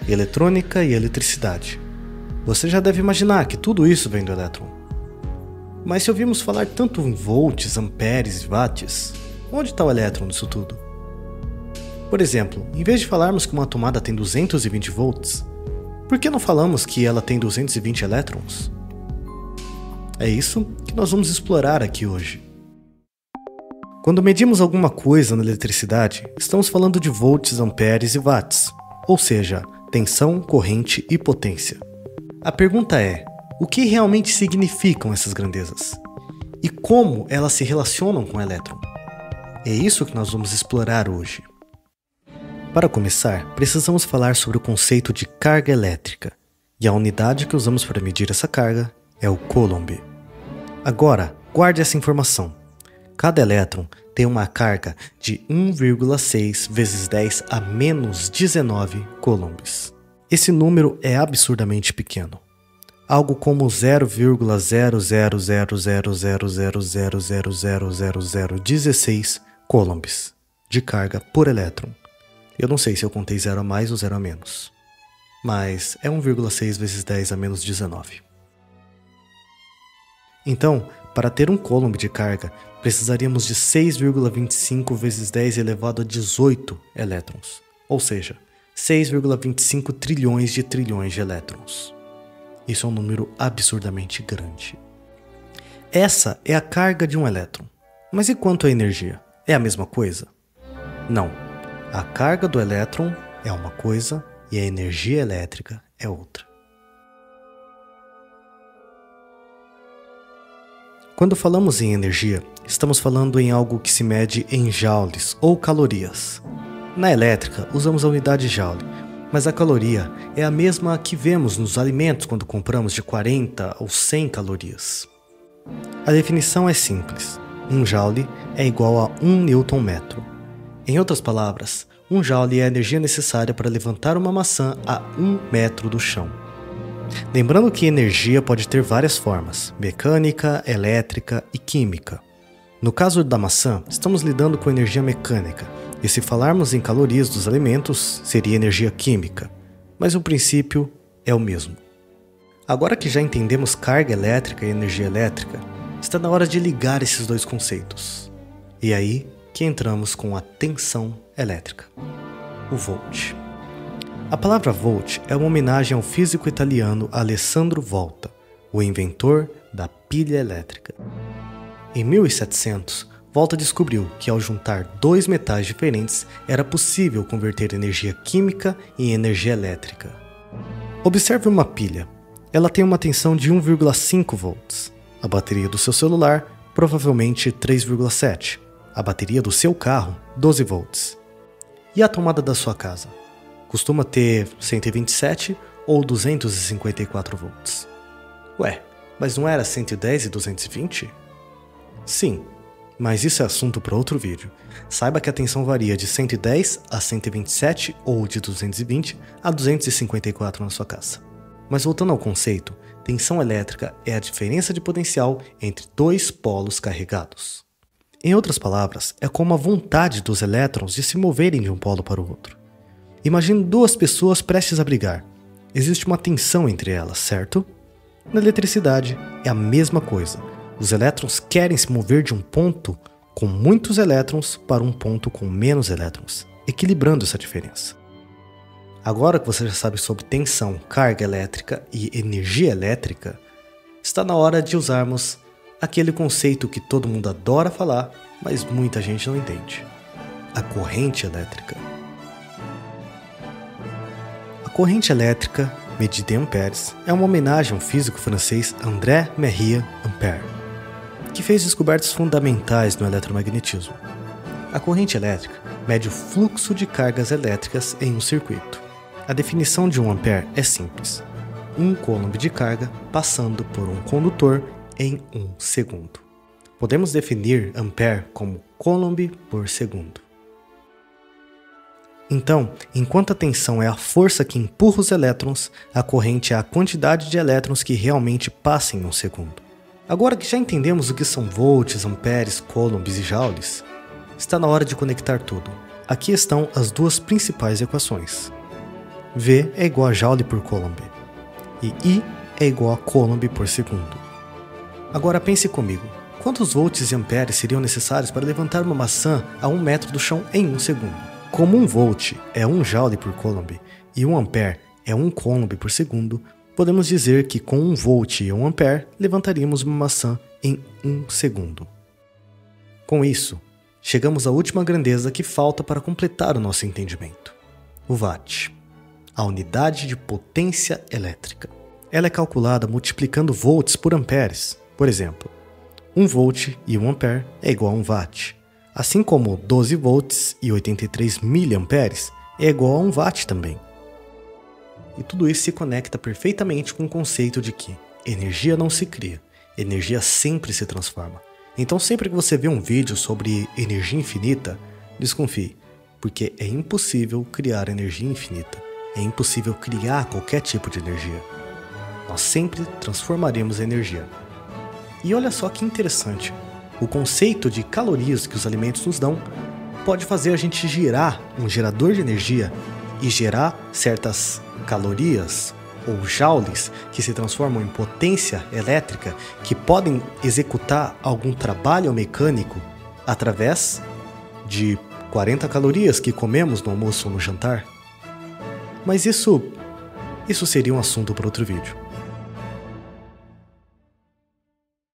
eletrônica e eletricidade. Você já deve imaginar que tudo isso vem do elétron. Mas se ouvimos falar tanto em volts, amperes e watts, onde está o elétron nisso tudo? Por exemplo, em vez de falarmos que uma tomada tem 220 volts, por que não falamos que ela tem 220 elétrons? É isso que nós vamos explorar aqui hoje. Quando medimos alguma coisa na eletricidade, estamos falando de volts, amperes e watts, ou seja, tensão, corrente e potência. A pergunta é, o que realmente significam essas grandezas? E como elas se relacionam com o elétron? É isso que nós vamos explorar hoje. Para começar, precisamos falar sobre o conceito de carga elétrica, e a unidade que usamos para medir essa carga é o coulomb. Agora, guarde essa informação. Cada elétron tem uma carga de 1,6 vezes 10 a menos 19 coulombs. Esse número é absurdamente pequeno. Algo como 0,000000000016 coulombs de carga por elétron. Eu não sei se eu contei 0 a mais ou 0 a menos, mas é 1,6 vezes 10 a menos 19. Então, para ter um coulomb de carga, precisaríamos de 6,25 vezes 10 elevado a 18 elétrons, ou seja, 6,25 trilhões de elétrons. Isso é um número absurdamente grande. Essa é a carga de um elétron. Mas e quanto à energia? É a mesma coisa? Não. A carga do elétron é uma coisa e a energia elétrica é outra. Quando falamos em energia, estamos falando em algo que se mede em joules ou calorias. Na elétrica, usamos a unidade joule, mas a caloria é a mesma que vemos nos alimentos quando compramos de 40 ou 100 calorias. A definição é simples. 1 joule é igual a 1 newton-metro. Em outras palavras, 1 joule é a energia necessária para levantar uma maçã a 1 metro do chão. Lembrando que energia pode ter várias formas: mecânica, elétrica e química. No caso da maçã, estamos lidando com energia mecânica, e se falarmos em calorias dos alimentos, seria energia química, mas o princípio é o mesmo. Agora que já entendemos carga elétrica e energia elétrica, está na hora de ligar esses dois conceitos. E aí que entramos com a tensão elétrica, o volt. A palavra volt é uma homenagem ao físico italiano Alessandro Volta, o inventor da pilha elétrica. Em 1700, Volta descobriu que ao juntar dois metais diferentes era possível converter energia química em energia elétrica. Observe uma pilha. Ela tem uma tensão de 1,5 volts. A bateria do seu celular, provavelmente 3,7. A bateria do seu carro, 12 volts. E a tomada da sua casa? Costuma ter 127 ou 254 volts. Ué, mas não era 110 e 220? Sim, mas isso é assunto para outro vídeo. Saiba que a tensão varia de 110 a 127 ou de 220 a 254 na sua casa. Mas voltando ao conceito, tensão elétrica é a diferença de potencial entre dois polos carregados. Em outras palavras, é como a vontade dos elétrons de se moverem de um polo para o outro. Imagine duas pessoas prestes a brigar. Existe uma tensão entre elas, certo? Na eletricidade, é a mesma coisa. Os elétrons querem se mover de um ponto com muitos elétrons para um ponto com menos elétrons, equilibrando essa diferença. Agora que você já sabe sobre tensão, carga elétrica e energia elétrica, está na hora de usarmos aquele conceito que todo mundo adora falar, mas muita gente não entende: a corrente elétrica. A corrente elétrica, medida em amperes, é uma homenagem ao físico francês André-Marie Ampère, que fez descobertas fundamentais no eletromagnetismo. A corrente elétrica mede o fluxo de cargas elétricas em um circuito. A definição de 1 ampere é simples: 1 coulomb de carga passando por um condutor em 1 segundo. Podemos definir ampere como coulomb por segundo. Então, enquanto a tensão é a força que empurra os elétrons, a corrente é a quantidade de elétrons que realmente passam em 1 segundo. Agora que já entendemos o que são volts, amperes, coulombs e joules, está na hora de conectar tudo. Aqui estão as duas principais equações. V é igual a Joule por Coulomb. E I é igual a Coulomb por segundo. Agora pense comigo. Quantos volts e amperes seriam necessários para levantar uma maçã a 1 metro do chão em 1 segundo? Como 1 volt é 1 Joule por Coulomb e 1 ampere é 1 Coulomb por segundo, podemos dizer que com 1 volt e 1 ampere levantaríamos uma maçã em 1 segundo. Com isso, chegamos à última grandeza que falta para completar o nosso entendimento: o watt, a unidade de potência elétrica. Ela é calculada multiplicando volts por amperes. Por exemplo, 1 volt e 1 ampere é igual a 1 watt, assim como 12 volts e 83 miliamperes é igual a 1 watt também. E tudo isso se conecta perfeitamente com o conceito de que energia não se cria, energia sempre se transforma. Então sempre que você vê um vídeo sobre energia infinita, desconfie, porque é impossível criar energia infinita, é impossível criar qualquer tipo de energia. Nós sempre transformaremos a energia. E olha só que interessante, o conceito de calorias que os alimentos nos dão pode fazer a gente girar um gerador de energia e gerar certas calorias ou joules que se transformam em potência elétrica que podem executar algum trabalho mecânico através de 40 calorias que comemos no almoço ou no jantar. Mas isso seria um assunto para outro vídeo.